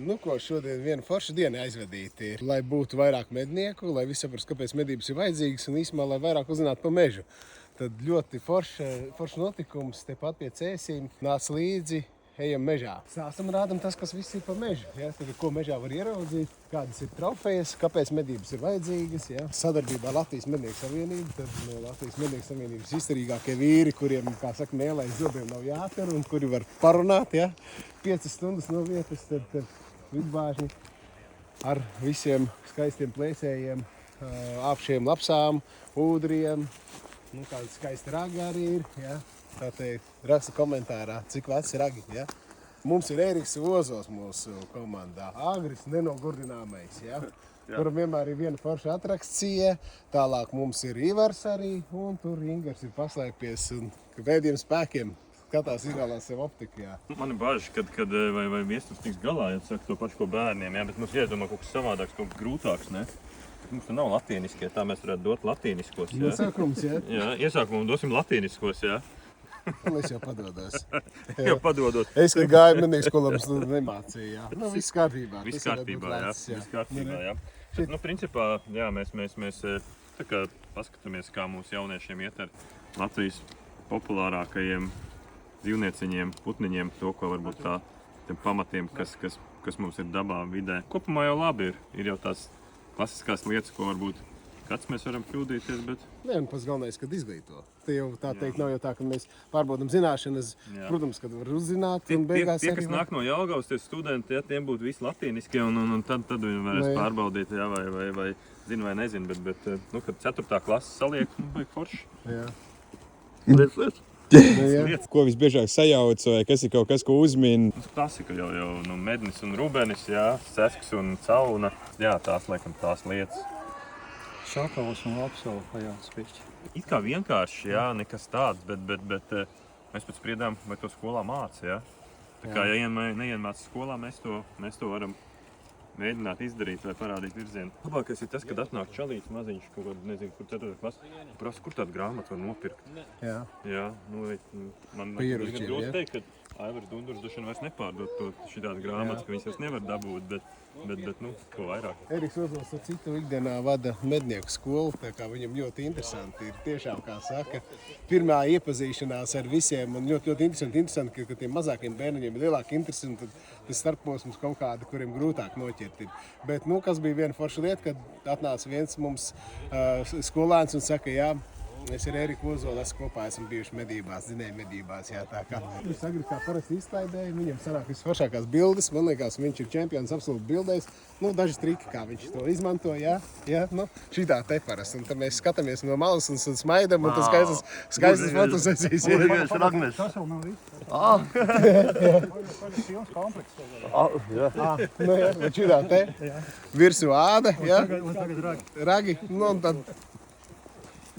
Nu, ko šodien viena forša diena aizvadīta ir, lai būtu vairāk mednieku, lai visi saprastu, kāpēc medības ir vajadzīgas un īsumā, lai vairāk uzzinātu par mežu. Tad ļoti forša notikums tepat pie cēsīm nāca līdzi. Ejam mežā. Sāstam rādam tas, kas viss ir pa mežu. Ja? Tad, ko mežā var ieraudzīt, kādas ir trofejas, kāpēc medības ir vajadzīgas. Ja? Sadarbībā ar Latvijas Mednieku savienību, tad no Latvijas Mednieku savienības izturīgākie vīri, kuriem, kā saka, mēlēs zobiem nav jātur un kuri var parunāt, ja? 5 stundas no vietas, tad vidbāžņi ar visiem skaistiem plēsējiem, apšiem lapsām, ūdriem, kāda skaista ragi arī ir. Ja? Tā teikt, raksta komentārā, cik vecs ir ragi. Ja? Mums ir Ēriks Ozols mūsu komandā, agris nenogurdināmais. Ja? Kuram vienmēr ir viena forša atrakcija, tālāk mums ir Ivars arī, un tur Ingars ir paslēpies un pēdējiem spēkiem skatās izvēlās sev optiku. Jā. Man ir bažas, kad vai viesturs tiks galā, ja saka to pašu ko bērniem, jā, bet mums jāizdomā kaut kas savādāks, kaut kas grūtāks, ne? Mums tur nav latīniskie, tā mēs varētu dot latīniskos, jā. Iesākums, jā? Jā, iesākumā dosim latīniskos, jā. Es jau padodos. Jau padodos. Es, kad gāju mednieku skolā, mums nemācīju, jā. Nu, viss kārtībā. Viss kārtībā, jā. Viss kārtībā, jā. Bet, principā, jā, mēs tā kā paskatāmies, kā mūsu jauniešiem iet ar Latvijas populārākajiem dzīvnieciņiem, putniņiem, to, ko varbūt tiem pamatiem, kas mums ir dabā, vidē. Kopumā jau labi ir. Ir jau tās klasiskās lietas, ko varbūt kāds mēs varam kļūdīties, bet... Nē, un pats galvenais, kad izglīto. Te jau tā teikt, nav jau tā, ka mēs pārbaudam zināšanas. Jā. Protams, kad var uzzināt un beigās tie, kas nāk no Jelgavas, tie studenti, ja, tiem būtu visi latīniskie, un tad viņi varēs pārbaudīt, jā, vai zina vai nezina, bet nu, kad 4. klases saliek, vajag forši. Jā. Lietas. Ko visbiežāk sajauc, vai kas ir kaut kas, ko uzmin? Klasika jau nu, mednis un rubenis, jā, sesks un cauna. Jā, tās laikam tās lietas. Šakals un lapsala pajāts pišķi. It kā vienkārši, jā, nekas tāds, bet mēs pēc spriedām, vai to skolā māca, jā. Tā kā, ja neienmāca skolā, mēs to varam mēģināt izdarīt vai parādīt virzienu. Labākais ir tas, kad atnāk čalīts maziņš, kaut kādu, nezinu, kur 4. klasi, prasa, kur tādu grāmatu var nopirkt. Jā. Jā, nu, man grūti teikt, ka Aivars Dundurs droši vien vairs nepārdod to šitādu grāmatas, ka viņas vairs nevar dabūt, bet nu, ko vairāk. Ēriks Ozols ar citu ikdienā vada mednieku skolu, tā kā viņam ļoti interesanti ir tiešām, kā saka, pirmā iepazīšanās ar visiem, un ļoti interesanti, ka tiem mazākiem bērniņiem ir lielāka interesi, un tad tas starposms kaut kāda, kuriem grūtāk noķert ir. Bet, nu, kas bija viena forša lieta, kad atnāca viens mums skolēns un saka, jā, es ar Ēriku Ozolu kopā esam bijuši medībās, dzinēju medībās, jā, tā kā. Viņš agri kā parasti izklaidēja, viņam sanāk visforšākās bildes, man liekas, viņš ir čempions absolūti bildēs. Nu, daži triki, kā viņš to izmanto, jā, nu, šitā te parasti. Un tad mēs skatāmies no malas un smaidam, un tas skaistas fotosesijas ir. Tas vēl nav viss. Pilns komplekss. Nu, jā, bet šitā te virsū āda, jā, ragi, nu, un tad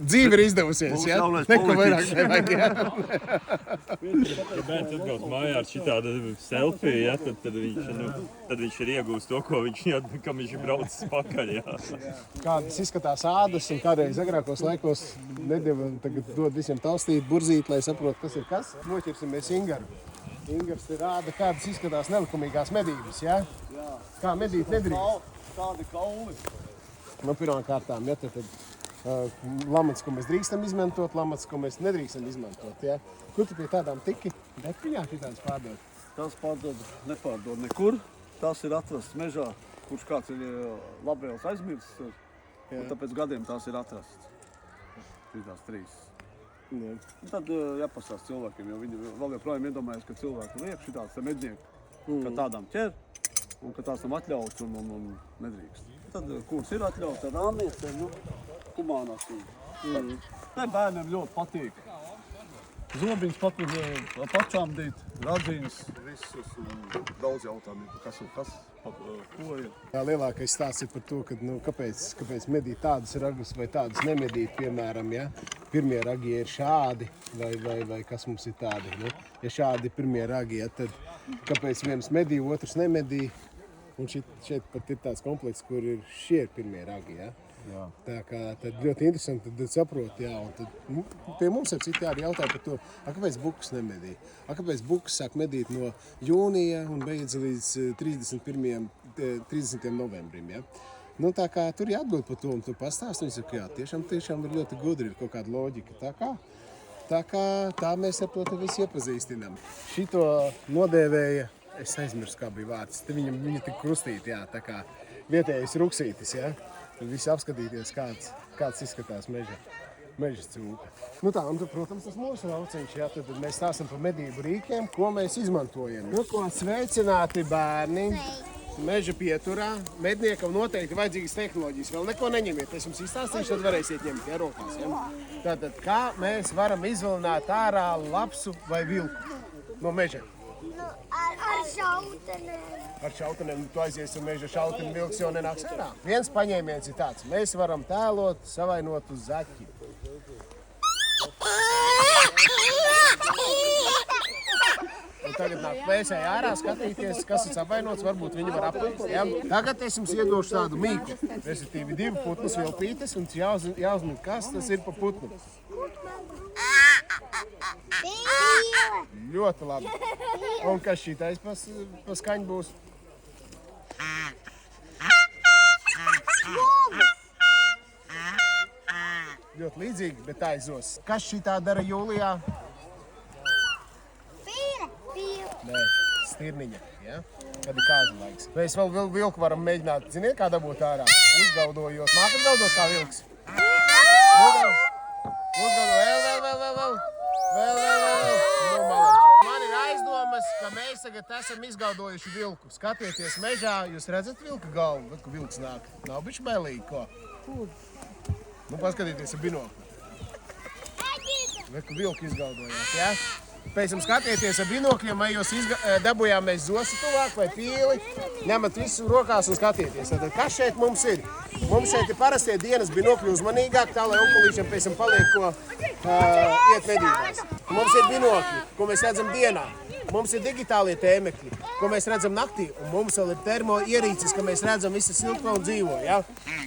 dzīve ir izdevusies, jā? Neko vairāk nevajag, jā? Ja bērns atbrauc mājā ar šitādu selfiju, ja, tad viņš ir iegūst to, kam viņš ir braucis pakaļ, jā. Kādas izskatās ādas un kādreiz agrākos laikos nedeva tagad dod visiem taustīt, burzīt, lai saprot, kas ir kas. Noķersimies Ingaru. Ingars ir āda, kādas izskatās nelikumīgās medības, jā? Kā medīt nedrīkst? Tādi kauli. Nu, pirmām kārtām, ja, tad lamats, ko mēs drīkstam izmantot, lamats, ko mēs nedrīkstam izmantot, ja? Kur tu pie tādām tiki? Detiņā šitādas pārdod? Tas nepārdod nekur. Tas ir atrasts mežā, kurš kāds ir labvēls aizmirsts. Un tāpēc gadiem tās ir atrasts. Šitās 3. Jā. Tad jāpasās cilvēkiem, jo viņi vēl joprojām iedomājas, ka cilvēki liek šitāds mednieki, ka tādām ķer un ka tās tam atļauts un nedrīkst. Tad kurs ir atļauts ar āmiecēm, nu, humānās viņa. Te bērniem ļoti patīk. Zobiņas pačām dīt, radzīnes, visus un daudz jautājumu, kas, ko ir. Tā lielākais stāsts ir par to, ka, nu, kāpēc medīt tādas ragus vai tādas nemedīt, piemēram, ja? Pirmie ragi ir šādi vai kas mums ir tādi. Nu? Ja šādi pirmie ragi, ja, tad kāpēc viens medī, otrs nemedī? Un šeit pat ir tāds komplekss, kur šie ir pirmie ragi, ja? Tā kā tad ļoti interesanti, tad saprot, jā, un tad pie mums ar citi arī jautā par to, kāpēc bukus nemedī? Kāpēc bukus sāk medīt no jūnija un beidz līdz 30. novembrim, ja? Nu, tā kā tur jāatbild par to, un tu pastāst, viņi saka, jā, tiešām ir ļoti gudri, ir kaut kāda loģika, tā mēs ar to te visu iepazīstinām. Šito nodēvēja, es aizmirsu, kā bija vārds, te viņa tik krustīti, jā, tā kā vietējais ruksītis, ja? Tad visi apskatīties, kāds izskatās meža cūka. Nu tā, un tad, protams, tas mūsu lauciņš, jā, tad mēs stāstam par medību rīkiem, ko mēs izmantojam. Nu, ko sveicināti bērni meža pieturā. Medniekam noteikti vajadzīgas tehnoloģijas. Vēl neko neņemiet, es jums izstāstīšu, tad varēsiet ņemt, ja, rokās, ja? Tātad, kā mēs varam izvilināt ārā lapsu vai vilku no meža? Ar šautenēm. Ar šautenēm, tu aizies un meža šauteni vilks jau nenāks ārā. Viens paņēmiens ir tāds, mēs varam tēlot savainotu zaķi. Un tagad nāk plēsēji ārā skatīties, kas ir savainots, varbūt viņi var aplikt. Ja? Tagad es jums iedošu tādu mīklu, respektīvi 2 putnus vilpītes, un jāuzmin, kas tas ir pa putnu. Ļoti labi. Un kas šitais pa skaņu būs? Ļoti līdzīgi, bet tā izzos. Kas šitā dara jūlijā? Nē, stirniņa, ja? Kad ir kāzu laiks. Mēs vēl vilku varam mēģināt, ziniet, kā dabūt ārā? Uzgaudojot. Mākat gaudot kā vilks? Uzgaudo, vēl. Man ir aizdomas, ka mēs tagad esam izgaudojuši vilku. Skatieties mežā, jūs redzat vilka galvu, bet, ka vilks nāk. Nav bišķi bailīgi, ko? Nu, paskatieties ar binokli. Bet, ka vilku izgaudojāt, ja? Pēc tam skatieties ar binokļiem, vai jūs dabujām mēs zosi tuvāk vai pīli, ņemat visu rokās un skatieties. Tad kas šeit mums ir? Mums šeit ir parastie dienas binokļi uzmanīgāk, tā lai onkulīšiem pēc tam paliek, ko iet medībās. Mums ir binokļi, ko mēs redzam dienā. Mums ir digitālie tēmekļi, ko mēs redzam naktī. Un mums vēl ir termo ierīces, ka mēs redzam visu siltko un dzīvo. Ja,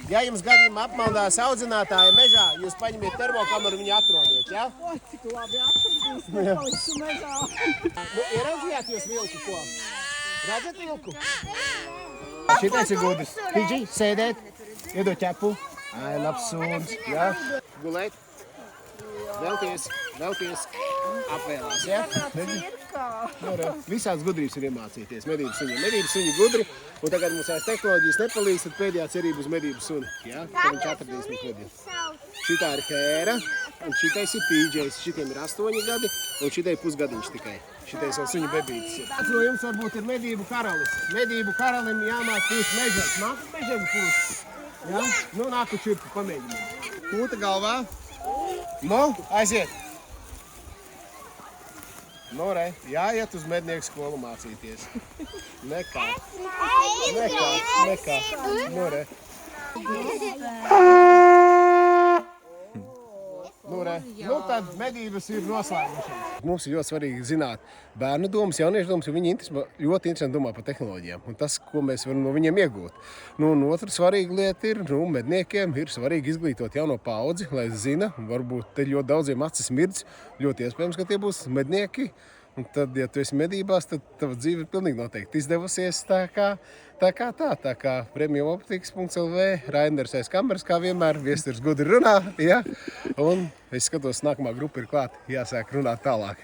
ja jums gadījumā apmaldās audzinātāja mežā, jūs paņemiet termokameru un viņu atrodiet. Ja? O, cik labi atradīs, nepalicu mežā. Nu, ieraudzījāt jūs vilku, ko? Redzat vilku? Šitais ir gudrs. Pidži, sēdēt, iedot ķepu. Ai, labs suns. Ja? Gulēt. Velties. Apvēlās, ja? Visādas gudrības ir iemācīties. Medības suņi gudri. Un tagad mums aiz tehnoloģijas nepalīdz, tad pēdējā cerība uz medības suni. Ja? Tad viņš atradīs nekladiem. Šitā ir Hēra, un šitais ir Pīdžejs. Šitiem ir 8 gadi, un šitai pusgadiņš tikai. Šitais vēl suņu bebītis ir. No jums varbūt ir medību karalis. Medību karalim jāmāk pūst mežā. Nākat mežēgu pūst? Ja? Nu, nāku čirpu pamēģināt. Kūta galvā. Nu, aiziet. Nu, re, jāiet uz mednieku skolu mācīties. Nekā. Nu, re. Nu, re. Nu, tad medības ir noslēgušās. Mums ir ļoti svarīgi zināt bērnu domas, jauniešu domas, jo viņi ļoti interesanti domā par tehnoloģijām un tas, ko mēs varam no viņiem iegūt. Nu, un otra svarīga lieta ir, medniekiem ir svarīgi izglītot jauno paudzi, lai zina, varbūt te ļoti daudziem acis mirdz, ļoti iespējams, ka tie būs mednieki. Un tad, ja tu esi medībās, tad tava dzīve ir pilnīgi noteikti izdevusies tā kā premiumoptikas.lv, Rainers aiz kameras, kā vienmēr, Viesturs gudri runā, ja? Un es skatos, nākamā grupa ir klāt, jāsāk runāt tālāk.